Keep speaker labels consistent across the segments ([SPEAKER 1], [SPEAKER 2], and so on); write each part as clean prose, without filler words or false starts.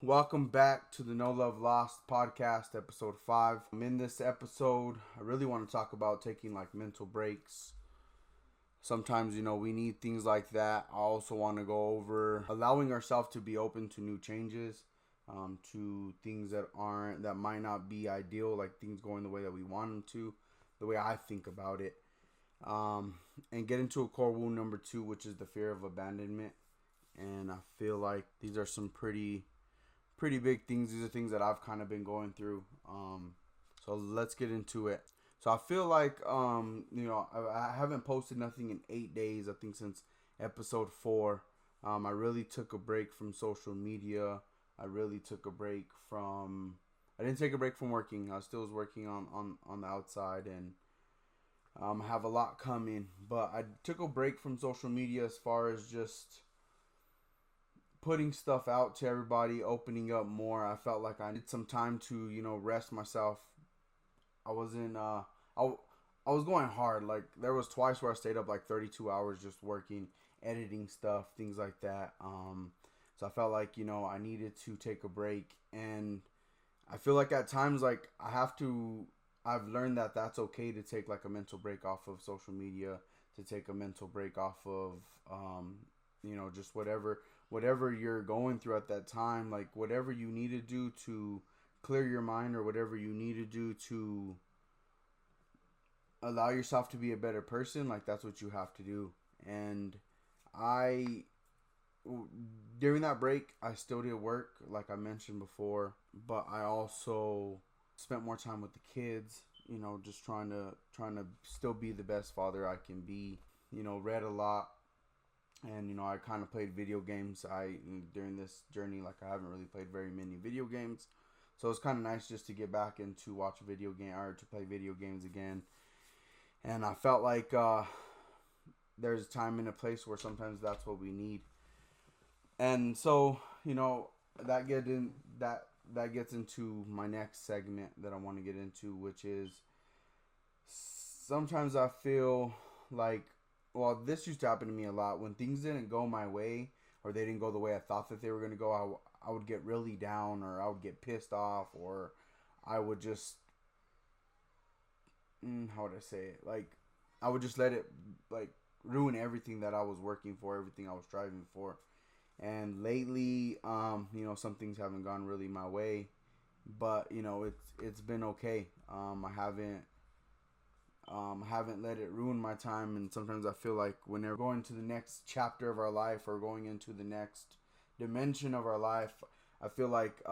[SPEAKER 1] Welcome back to the No Love Lost podcast, episode 5. In this episode, I really want to talk about taking like mental breaks. Sometimes, we need things like that. I also want to go over allowing ourselves to be open to new changes, to things that might not be ideal, like things going the way that we want them to, the way I think about it. And get into a core wound number 2, which is the fear of abandonment. And I feel like these are some pretty big things. These are things that I've kind of been going through. So let's get into it. So I feel like, I haven't posted nothing in 8 days, I think since episode 4. I really took a break from social media. I didn't take a break from working. I still was working on the outside, and I have a lot coming. But I took a break from social media as far as just putting stuff out to everybody, opening up more. I felt like I needed some time to, rest myself. I was going hard. Like there was twice where I stayed up like 32 hours just working, editing stuff, things like that. So I felt like, I needed to take a break, and I feel like at times like I've learned that that's okay to take like a mental break off of social media, to take a mental break off of just whatever you're going through at that time, like whatever you need to do to clear your mind, or whatever you need to do to allow yourself to be a better person, like that's what you have to do. And I during that break, I still did work like I mentioned before, but I also spent more time with the kids, just trying to still be the best father I can be. Read a lot, and I kind of played video games. During this journey, like I haven't really played very many video games, so it's kind of nice just to get back into watch a video game, or to play video games again. And I felt like there's a time and a place where sometimes that's what we need. And so that gets into my next segment that I want to get into, which is sometimes I feel like, well, this used to happen to me a lot. When things didn't go my way, or they didn't go the way I thought that they were going to go, I would get really down, or I would get pissed off, or I would just, how would I say it? Like, I would just let it, like, ruin everything that I was working for, everything I was striving for. And lately, some things haven't gone really my way, but, it's been okay. I haven't let it ruin my time. And sometimes I feel like when they're going to the next chapter of our life, or going into the next dimension of our life, I feel like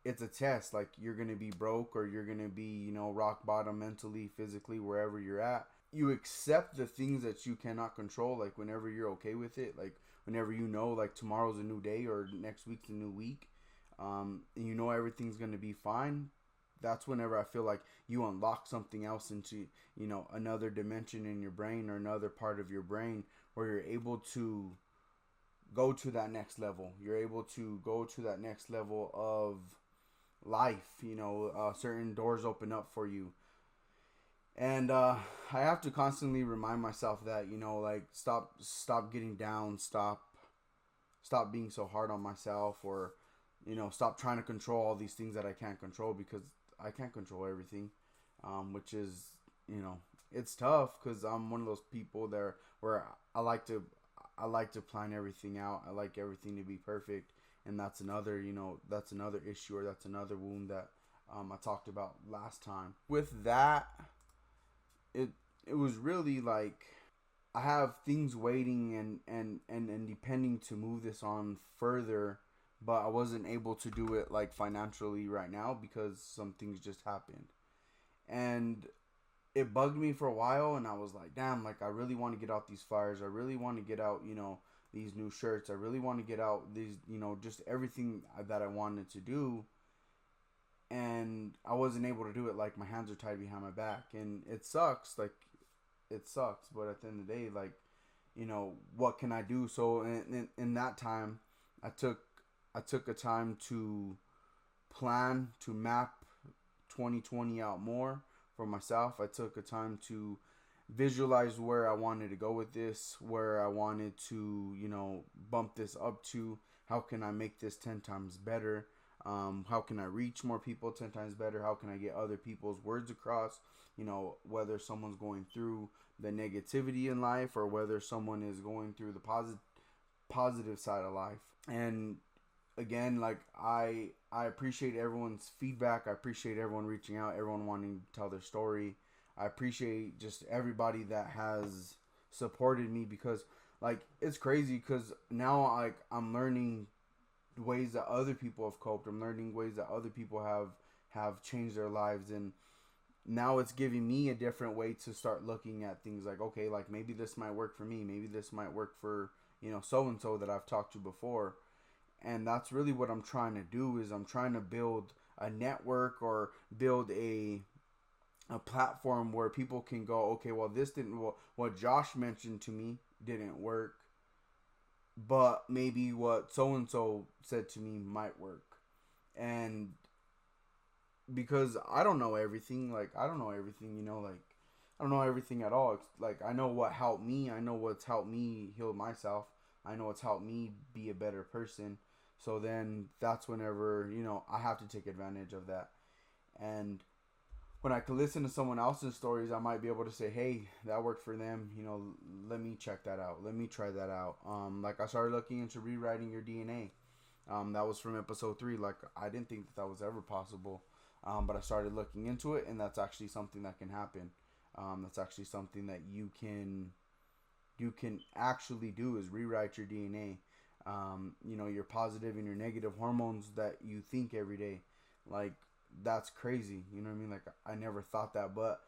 [SPEAKER 1] it's a test. Like you're gonna be broke, or you're gonna be rock bottom mentally, physically, wherever you're at. You accept the things that you cannot control. Like whenever you're okay with it, like whenever like tomorrow's a new day, or next week's a new week, and everything's gonna be fine. That's whenever I feel like you unlock something else into another dimension in your brain, or another part of your brain, where you're able to go to that next level. You're able to go to that next level of life. Certain doors open up for you. And I have to constantly remind myself that like stop getting down, stop being so hard on myself, or stop trying to control all these things that I can't control, because I can't control everything, which is it's tough, because I'm one of those people there where I like to plan everything out. I like everything to be perfect, and that's another issue, or that's another wound that I talked about last time. With that, it was really like I have things waiting and depending to move this on further, but I wasn't able to do it like financially right now, because some things just happened. And it bugged me for a while, and I was like, damn, like I really want to get out these flyers. I really want to get out, these new shirts. I really want to get out these, just everything that I wanted to do. And I wasn't able to do it. Like my hands are tied behind my back, and it sucks. Like it sucks, but at the end of the day, like, what can I do? So in that time, I took a time to plan, to map 2020 out more for myself. I took a time to visualize where I wanted to go with this, where I wanted to, bump this up to. How can I make this 10 times better? How can I reach more people 10 times better? How can I get other people's words across? Whether someone's going through the negativity in life or whether someone is going through the positive side of life. And again, like I appreciate everyone's feedback. I appreciate everyone reaching out, everyone wanting to tell their story. I appreciate just everybody that has supported me, because like it's crazy, because now like I'm learning ways that other people have coped. I'm learning ways that other people have changed their lives, and now it's giving me a different way to start looking at things. Like, okay, like maybe this might work for me, maybe this might work for so and so that I've talked to before. And that's really what I'm trying to do, is I'm trying to build a network or build a platform where people can go, okay, well, this didn't, what Josh mentioned to me didn't work, but maybe what so and so said to me might work. And because I don't know everything, like I don't know everything, like I don't know everything at all. It's like I know what helped me, I know what's helped me heal myself, I know what's helped me be a better person. So then that's whenever I have to take advantage of that. And when I can listen to someone else's stories, I might be able to say, hey, that worked for them. Let me check that out. Let me try that out. Like I started looking into rewriting your DNA. That was from episode 3. Like I didn't think that was ever possible. But I started looking into it, and that's actually something that can happen. That's actually something that you can actually do, is rewrite your DNA. Your positive and your negative hormones that you think every day. Like that's crazy. You know what I mean? Like I never thought that, but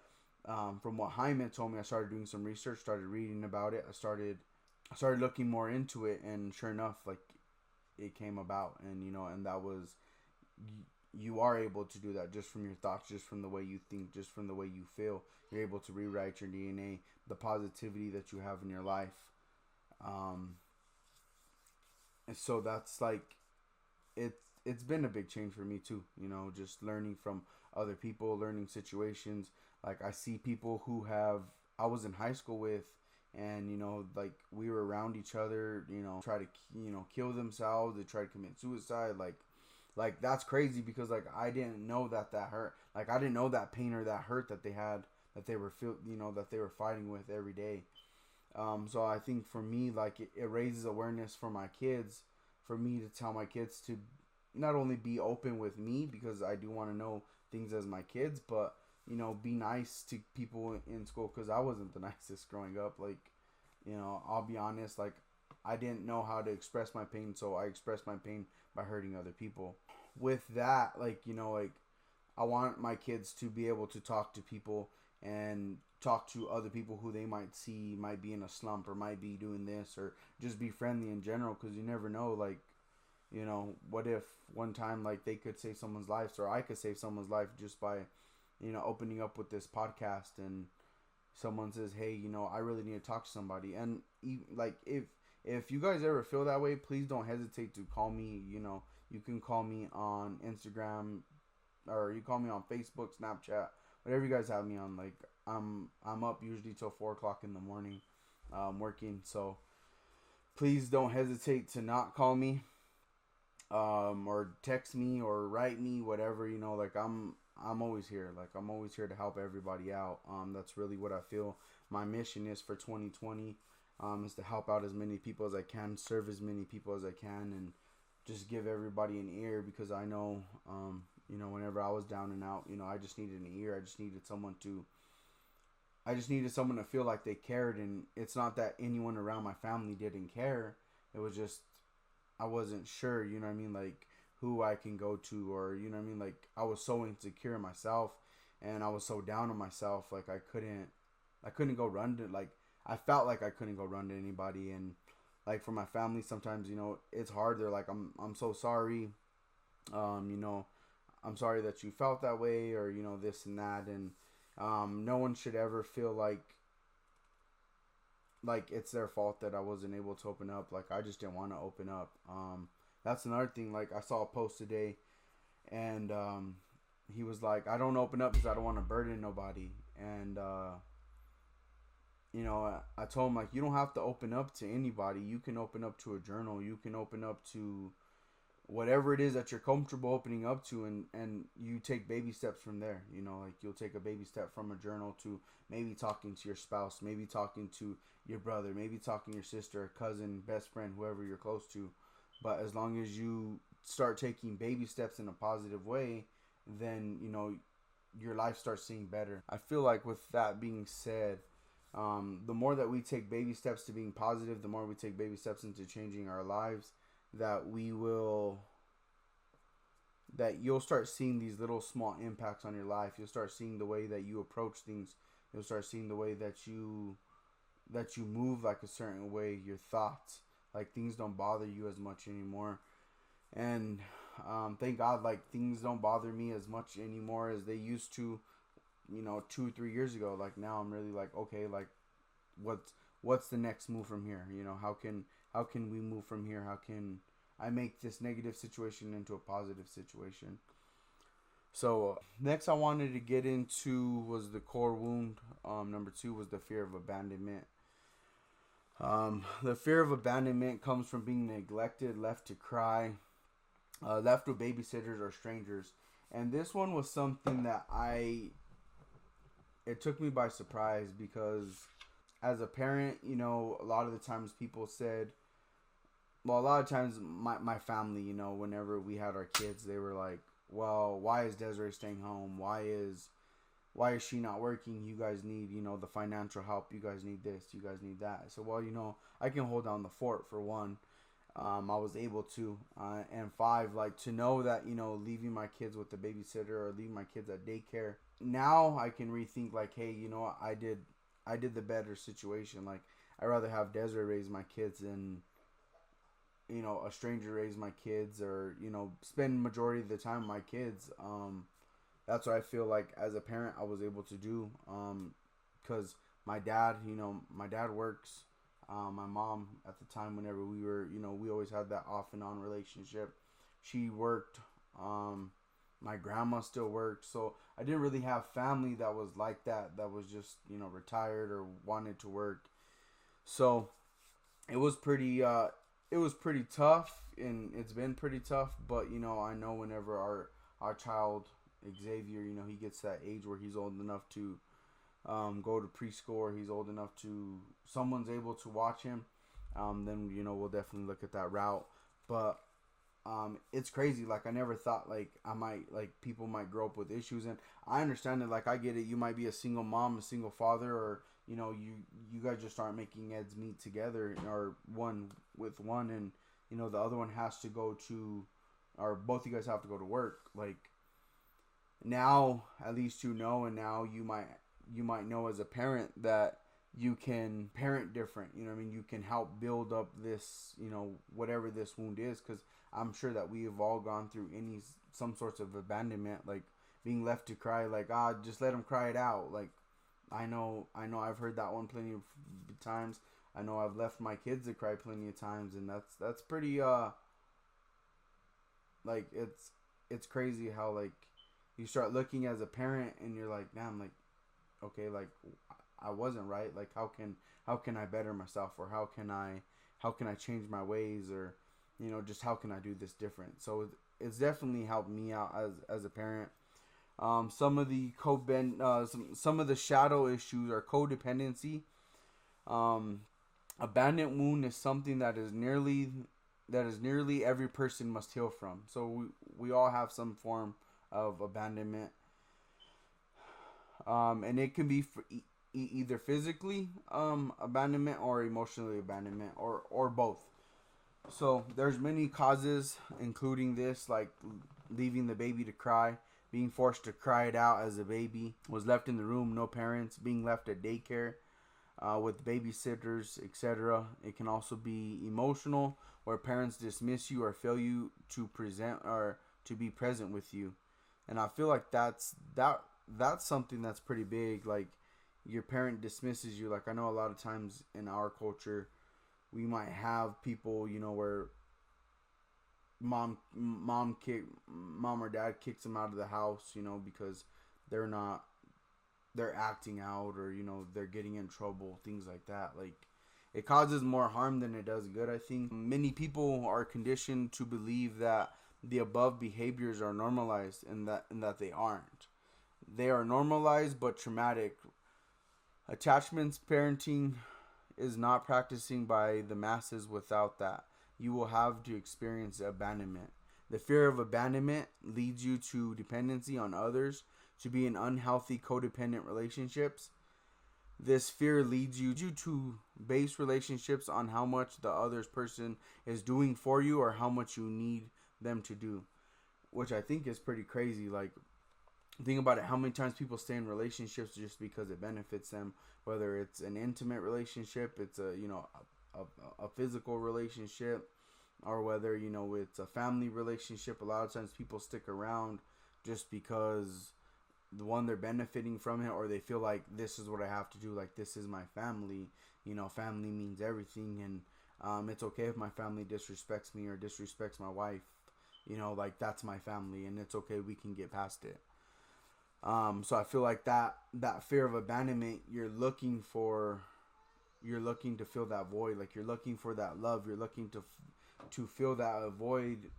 [SPEAKER 1] from what Hyman told me, I started doing some research, started reading about it. I started looking more into it, and sure enough, like it came about. And and that was, you are able to do that just from your thoughts, just from the way you think, just from the way you feel. You're able to rewrite your DNA, the positivity that you have in your life. And so that's like, it's been a big change for me too, just learning from other people, learning situations. Like I see people who I was in high school with, and like we were around each other, try to kill themselves, they try to commit suicide. Like that's crazy, because like I didn't know that hurt. Like I didn't know that pain or that hurt that they had, that they were that they were fighting with every day. So I think for me, like it raises awareness for my kids, for me to tell my kids to not only be open with me, because I do want to know things as my kids, but be nice to people in school, because I wasn't the nicest growing up. Like I'll be honest, like I didn't know how to express my pain, so I expressed my pain by hurting other people. With that, like like I want my kids to be able to talk to people and talk to other people who they might see might be in a slump or might be doing this, or just be friendly in general, because you never know. Like what if one time like they could save someone's life, or I could save someone's life just by opening up with this podcast, and someone says, hey, I really need to talk to somebody. And like if you guys ever feel that way, please don't hesitate to call me. You can call me on Instagram, or you call me on Facebook, Snapchat, whatever you guys have me on. Like I'm up usually till 4:00 in the morning, working. So please don't hesitate to not call me, or text me or write me, whatever. Like I'm always here. Like I'm always here to help everybody out. That's really what I feel my mission is for 2020. Is to help out as many people as I can, serve as many people as I can, and just give everybody an ear, because I know, whenever I was down and out, I just needed an ear. I just needed someone to feel like they cared. And it's not that anyone around my family didn't care. It was just, I wasn't sure, like who I can go to, or, like I was so insecure in myself, and I was so down on myself. Like I couldn't go run to, like, I felt like I couldn't go run to anybody. And like for my family, sometimes, it's hard. They're like, I'm so sorry. I'm sorry that you felt that way, or, this and that. And, no one should ever feel like it's their fault that I wasn't able to open up. Like I just didn't want to open up. That's another thing. Like I saw a post today, and, he was like, I don't open up because I don't want to burden nobody. And, I told him, like, you don't have to open up to anybody. You can open up to a journal. You can open up to whatever it is that you're comfortable opening up to, and you take baby steps from there. You know, like you'll take a baby step from a journal to maybe talking to your spouse, maybe talking to your brother, maybe talking to your sister, cousin, best friend, whoever you're close to. But as long as you start taking baby steps in a positive way, then you know your life starts seeing better. I feel like with that being said, the more that we take baby steps to being positive, the more we take baby steps into changing our lives, that we will, that you'll start seeing these little small impacts on your life. You'll start seeing the way that you approach things. You'll start seeing the way that you move like a certain way, your thoughts, like things don't bother you as much anymore. And thank God, like things don't bother me as much anymore as they used to, you know, 2-3 years ago. Like now I'm really like, okay, like what's the next move from here? You know, how can we move from here? How can I make this negative situation into a positive situation? So next I wanted to get into was the core wound. Number 2 was the fear of abandonment. The fear of abandonment comes from being neglected, left to cry, left with babysitters or strangers. And this one was something that it took me by surprise, because as a parent, you know, a lot of the times people said, well, a lot of times my family, you know, whenever we had our kids, they were like, well, why is Desiree staying home? Why is she not working? You guys need, you know, the financial help. You guys need this. You guys need that. So, well, you know, I can hold down the fort for one. I was able to. And 5, like to know that, you know, leaving my kids with the babysitter or leaving my kids at daycare. Now I can rethink like, hey, you know what? I did the better situation. Like I'd rather have Desiree raise my kids than, you know, a stranger raise my kids, or, you know, spend majority of the time with my kids. That's what I feel like as a parent I was able to do. Because my dad, you know, my dad works. My mom at the time, whenever we were, you know, we always had that off and on relationship. She worked. My grandma still worked. So I didn't really have family that was like that. That was just, you know, retired or wanted to work. So it was pretty tough, and it's been pretty tough. But you know, I know whenever our child Xavier, you know, he gets that age where he's old enough to go to preschool, or he's old enough to, someone's able to watch him, then, you know, we'll definitely look at that route. But it's crazy. Like I never thought like people might grow up with issues, and I understand it. Like I get it. You might be a single mom, a single father, or you know, you guys just aren't making ends meet together, or one with one, and you know the other one has to go to, or both of you guys have to go to work. Like now, at least you know, and now you might know as a parent that you can parent different. You know what I mean? You can help build up this, you know, whatever this wound is, because I'm sure that we have all gone through some sorts of abandonment, like being left to cry, like just let them cry it out. Like I know I've heard that one plenty of times. I know I've left my kids to cry plenty of times, and that's pretty like it's crazy how like you start looking as a parent and you're like, damn, like okay, like I wasn't right. Like how can I better myself, or how can I change my ways, or you know, just how can I do this different? So it's definitely helped me out as a parent. Some of the some of the shadow issues are codependency. Abandonment wound is something that is nearly every person must heal from. So we all have some form of abandonment. And it can be for either physically abandonment or emotionally abandonment, or both. So there's many causes, including this, like leaving the baby to cry, being forced to cry it out as a baby, was left in the room, no parents, being left at daycare with babysitters, etc. It can also be emotional, where parents dismiss you or fail you to present or to be present with you. And I feel like that's something that's pretty big. Like your parent dismisses you. Like I know a lot of times in our culture, we might have people, you know, where mom or dad kicks them out of the house, you know, because they're acting out, or you know, they're getting in trouble, things like that. Like, It causes more harm than it does good, I think. Many people are conditioned to believe that the above behaviors are normalized, and that they aren't. They are normalized but traumatic. Attachments parenting is not practicing by the masses. Without that, you will have to experience abandonment. The fear of abandonment leads you to dependency on others, to be in unhealthy codependent relationships. This fear leads you to base relationships on how much the other person is doing for you or how much you need them to do, which I think is pretty crazy. Like, think about it, how many times people stay in relationships just because it benefits them, whether it's an intimate relationship, it's a physical relationship, or whether it's a family relationship. A lot of times people stick around just because the one, they're benefiting from it, or they feel like this is what I have to do, like this is my family. Family means everything, and it's okay if my family disrespects me or disrespects my wife. Like, that's my family, and it's okay, we can get past it. So I feel like that fear of abandonment, you're looking to fill that void. Like, you're looking for that love, you're looking to fill that void,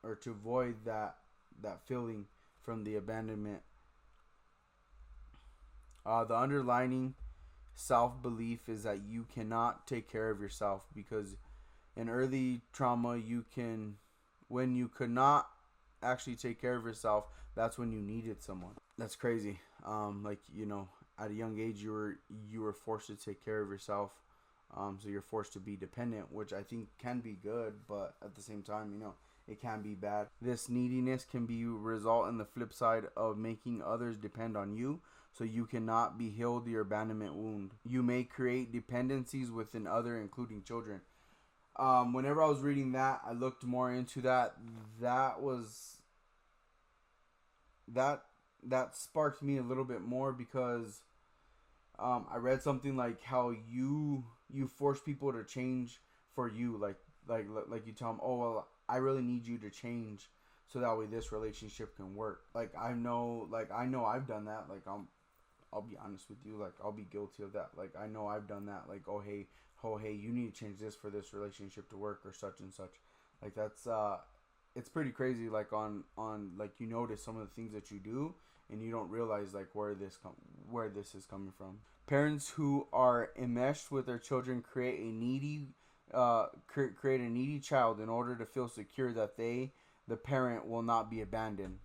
[SPEAKER 1] or to void that feeling from the abandonment. The underlining self-belief is that you cannot take care of yourself, because in early trauma, when you could not actually take care of yourself, that's when you needed someone. That's crazy. At a young age, you were forced to take care of yourself. So you're forced to be dependent, which I think can be good, but at the same time, it can be bad. This neediness can result in the flip side of making others depend on you, so you cannot be healed your abandonment wound. You may create dependencies within other, including children. Whenever I was reading that, I looked more into that. That sparked me a little bit more, because I read something like how you force people to change for you, like you tell them, oh well, I really need you to change so that way this relationship can work. I know I've done that. I'll be honest with you, I'll be guilty of that. I know I've done that. Oh hey, you need to change this for this relationship to work, or such and such. That's it's pretty crazy. On you notice some of the things that you do, and you don't realize where this is coming from. Parents who are enmeshed with their children create a needy child in order to feel secure that the parent, will not be abandoned.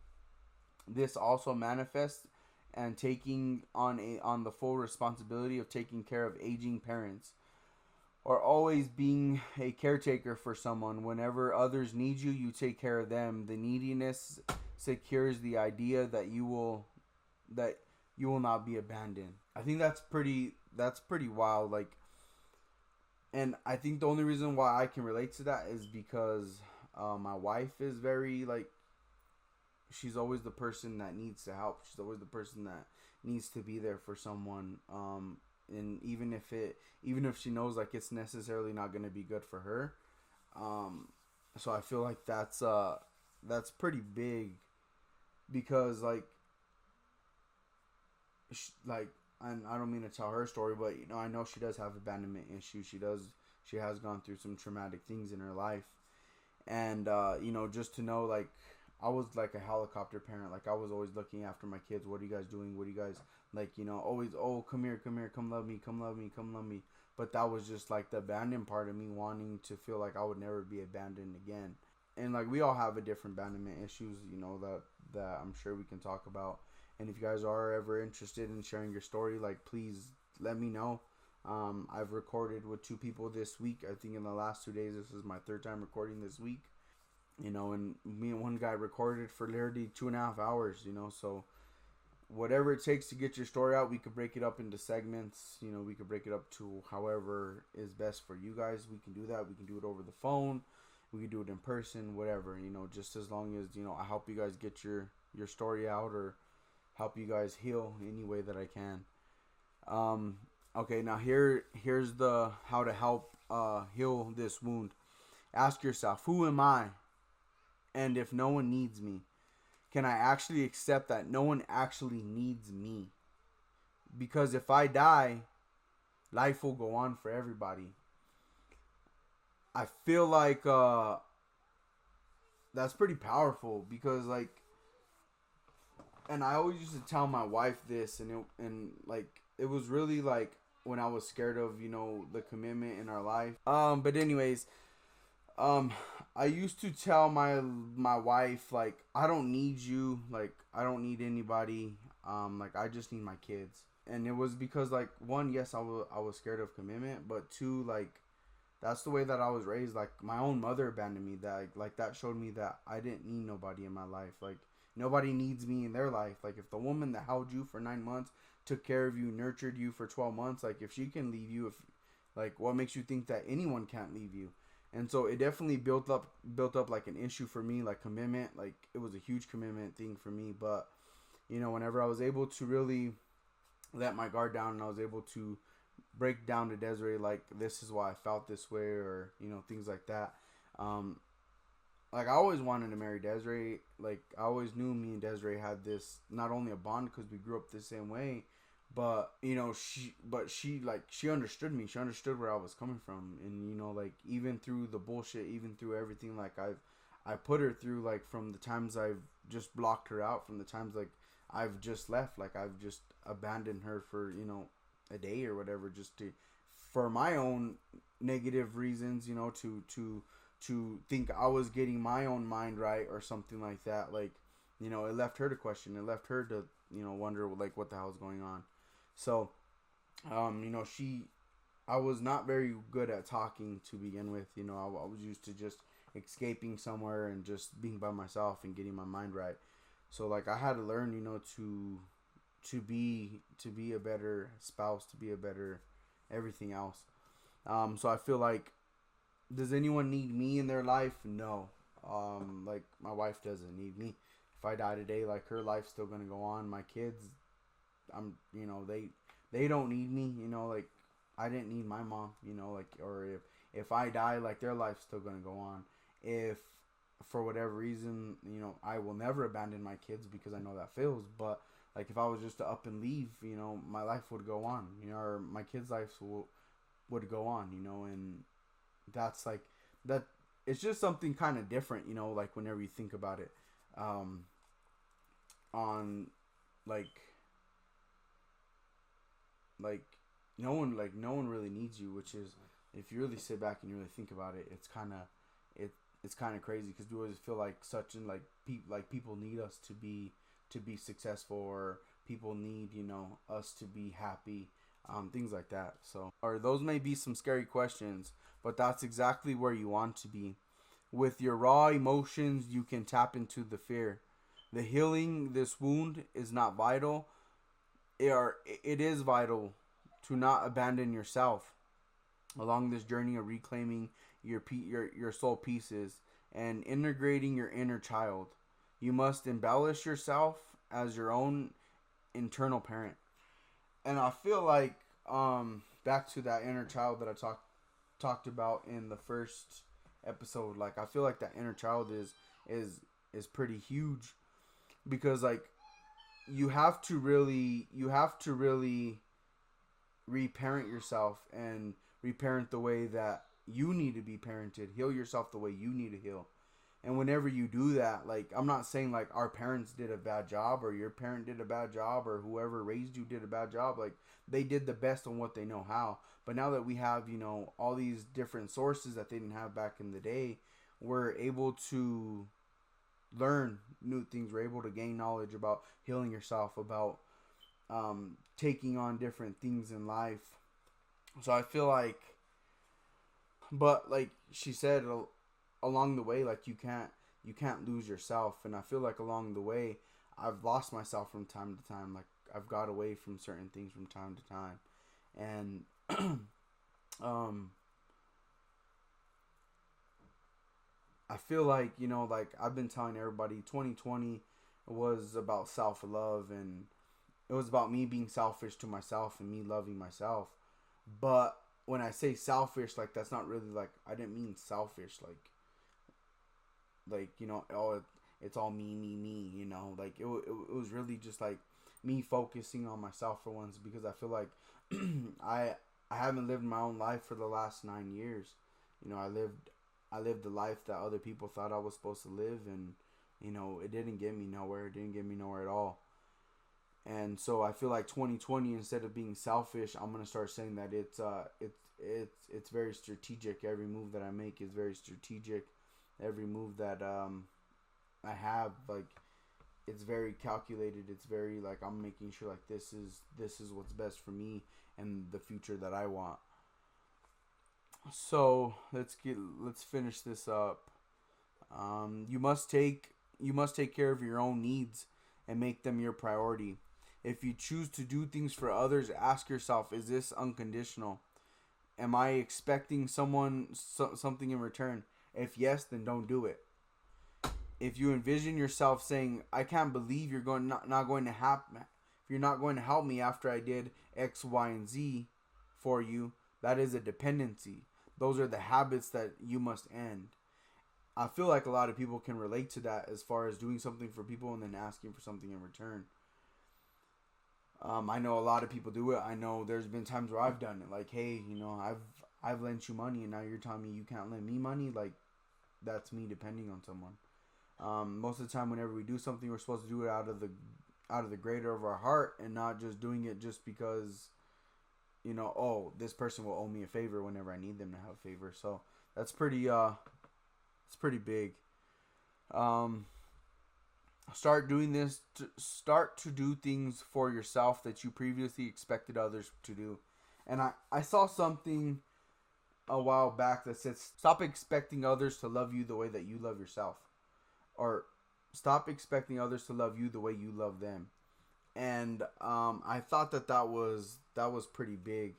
[SPEAKER 1] This also manifests and taking on the full responsibility of taking care of aging parents, or always being a caretaker for someone. Whenever others need you, you take care of them. The neediness secures the idea that you will not be abandoned. I think that's pretty wild. And I think the only reason why I can relate to that is because my wife is very she's always the person that needs to help. She's always the person that needs to be there for someone. And even if she knows it's necessarily not going to be good for her. So I feel like that's pretty big, because and I don't mean to tell her story, but I know she does have abandonment issues. She has gone through some traumatic things in her life, and just to know, I was a helicopter parent. I was always looking after my kids. What are you guys doing? What do you guys always, oh, come here, come love me. But that was just the abandoned part of me, wanting to feel like I would never be abandoned again. And we all have a different abandonment issues, that I'm sure we can talk about. And if you guys are ever interested in sharing your story, please let me know. I've recorded with 2 people this week. I think in the last 2 days, this is my 3rd time recording this week. And me and one guy recorded for literally 2.5 hours, so whatever it takes to get your story out. We could break it up into segments, we could break it up to however is best for you guys. We can do that. We can do it over the phone. We can do it in person, whatever, just as long as, I help you guys get your story out, or help you guys heal any way that I can. Okay, now here's the how to help heal this wound. Ask yourself, who am I? And if no one needs me, can I actually accept that no one actually needs me? Because if I die, life will go on for everybody. I feel like that's pretty powerful because like, and I always used to tell my wife this, and like it was really like when I was scared of the commitment in our life. But anyways, um, I used to tell my wife like I don't need you, like I don't need anybody, like I just need my kids. And it was because like one, yes, I was scared of commitment, but two, like that's the way that I was raised. Like my own mother abandoned me. That like that showed me that I didn't need nobody in my life. Like nobody needs me in their life. Like if the woman that held you for 9 months, took care of you, nurtured you for 12 months, like if she can leave you, if like what makes you think that anyone can't leave you? And so it definitely built up like an issue for me, like commitment. Like it was a huge commitment thing for me. But whenever I was able to really let my guard down and I was able to break down to Desiree like this is why I felt this way, or things like that. Um, like I always wanted to marry Desiree. Like I always knew me and Desiree had this not only a bond because we grew up the same way, but she understood me. She understood where I was coming from, and like even through the bullshit, even through everything, like I put her through, like from the times I've just blocked her out, from the times like I've just left, like I've just abandoned her for a day or whatever, just to for my own negative reasons, to think I was getting my own mind right or something like that. Like it left her to question, it left her to wonder like what the hell's going on. So she I was not very good at talking to begin with. I was used to just escaping somewhere and just being by myself and getting my mind right. So like I had to learn to be a better spouse, to be a better everything else. So I feel like, does anyone need me in their life? No. Like my wife doesn't need me. If I die today, like her life's still gonna go on. My kids, they don't need me. Like I didn't need my mom. Like, or if I die, like their life's still gonna go on. If for whatever reason, I will never abandon my kids because I know that fails. But like if I was just to up and leave, my life would go on. Or my kids' lives would go on. And that's like that. It's just something kind of different. Like whenever you think about it, on like like no one really needs you, which is, if you really sit back and you really think about it, it's kind of crazy because we always feel like such and like people need us to be successful, or people need us to be happy, things like that. So, or those may be some scary questions, but that's exactly where you want to be. With your raw emotions, you can tap into the fear. The healing this wound is not vital. It is vital to not abandon yourself along this journey of reclaiming your soul pieces and integrating your inner child. You must embellish yourself as your own internal parent. And I feel like back to that inner child that I talked about in the first episode, like I feel like that inner child is pretty huge, because like you have to really reparent yourself and reparent the way that you need to be parented. Heal yourself the way you need to heal. And whenever you do that, like I'm not saying like our parents did a bad job or your parent did a bad job or whoever raised you did a bad job. Like they did the best on what they know how. But now that we have, all these different sources that they didn't have back in the day, we're able to learn new things. We're able to gain knowledge about healing yourself, about taking on different things in life. So I feel like, but like she said, along the way, like you can't lose yourself. And I feel like along the way I've lost myself from time to time. Like I've got away from certain things from time to time. And I feel like, like I've been telling everybody, 2020 was about self-love, and it was about me being selfish to myself and me loving myself. But when I say selfish, like that's not really like, I didn't mean selfish like oh, it's all me, like it was really just like me focusing on myself for once, because I feel like I haven't lived my own life for the last 9 years. I lived the life that other people thought I was supposed to live, and it didn't get me nowhere. It didn't get me nowhere at all. And so I feel like 2020, instead of being selfish, I'm gonna start saying that it's very strategic. Every move that I make is very strategic. Every move that I have, like, it's very calculated. It's very, like, I'm making sure, like, this is what's best for me and the future that I want. So let's finish this up. You must take care of your own needs and make them your priority. If you choose to do things for others, ask yourself, is this unconditional? Am I expecting something in return? If yes, then don't do it. If you envision yourself saying, I can't believe you're not going to happen, if you're not going to help me after I did X, Y, and Z for you, that is a dependency. Those are the habits that you must end. I feel like a lot of people can relate to that, as far as doing something for people and then asking for something in return. I know a lot of people do it. I know there's been times where I've done it. Like, hey, I've lent you money, and now you're telling me you can't lend me money. Like, that's me depending on someone. Most of the time, whenever we do something, we're supposed to do it out of the greater of our heart, and not just doing it just because, oh, this person will owe me a favor whenever I need them to have a favor. So that's pretty big. Start to do things for yourself that you previously expected others to do. And I saw something a while back that says, stop expecting others to love you the way that you love yourself. Or stop expecting others to love you the way you love them. And I thought that was pretty big.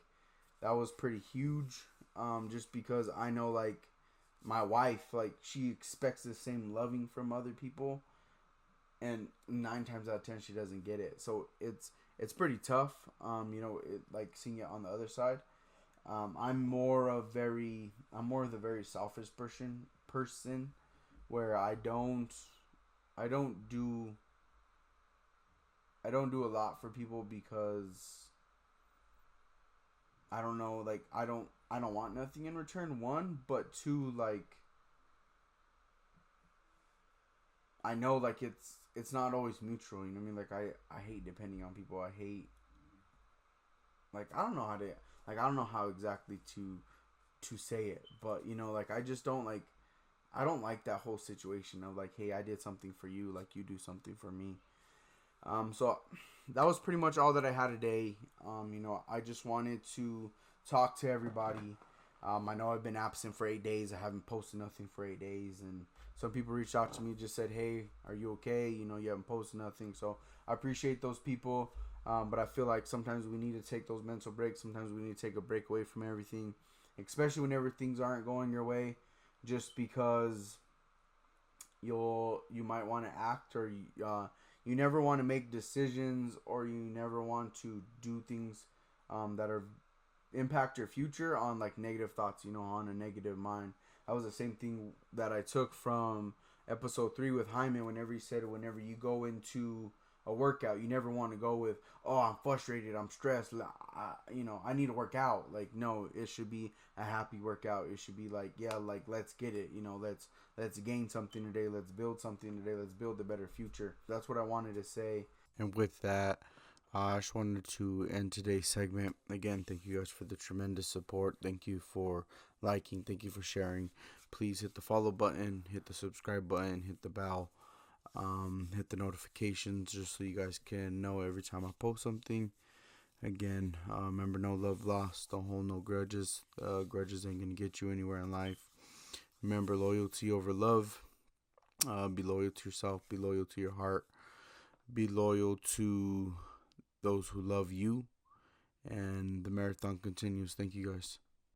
[SPEAKER 1] That was pretty huge. Just because I know, like, my wife, like, she expects the same loving from other people, and 9 times out of 10 she doesn't get it. So it's pretty tough. Like, seeing it on the other side. I'm more of the very selfish person where I don't do a lot for people, because I don't know, like, I don't want nothing in return, one, but two, like, I know, like, it's not always mutual, you know what I mean? Like, I hate depending on people. I hate, like, I don't know how exactly to say it, but, like, I just don't like, I don't like that whole situation of, like, hey, I did something for you, like, you do something for me. So that was pretty much all that I had today. I just wanted to talk to everybody. I know I've been absent for 8 days. I haven't posted nothing for 8 days, and some people reached out to me, just said, hey, are you okay? You haven't posted nothing. So I appreciate those people. But I feel like sometimes we need to take those mental breaks. Sometimes we need to take a break away from everything, especially whenever things aren't going your way, just because you might want to act, or you never want to make decisions, or you never want to do things that are impact your future on, like, negative thoughts, on a negative mind. That was the same thing that I took from episode 3 with Hyman, whenever he said, whenever you go into a workout, you never want to go with, oh, I'm frustrated, I'm stressed, I need to work out. Like, no, it should be a happy workout. It should be like, yeah, like, let's get it, let's gain something today, let's build something today, let's build a better future. That's what I wanted to say. And with that, I just wanted to end today's segment. Again, thank you guys for the tremendous support. Thank you for liking, thank you for sharing. Please hit the follow button, hit the subscribe button, hit the bell, hit the notifications, just so you guys can know every time I post something. Again, remember, no love lost, don't hold no grudges. Grudges ain't gonna get you anywhere in life. Remember, loyalty over love. Be loyal to yourself, be loyal to your heart, be loyal to those who love you, and the marathon continues. Thank you guys.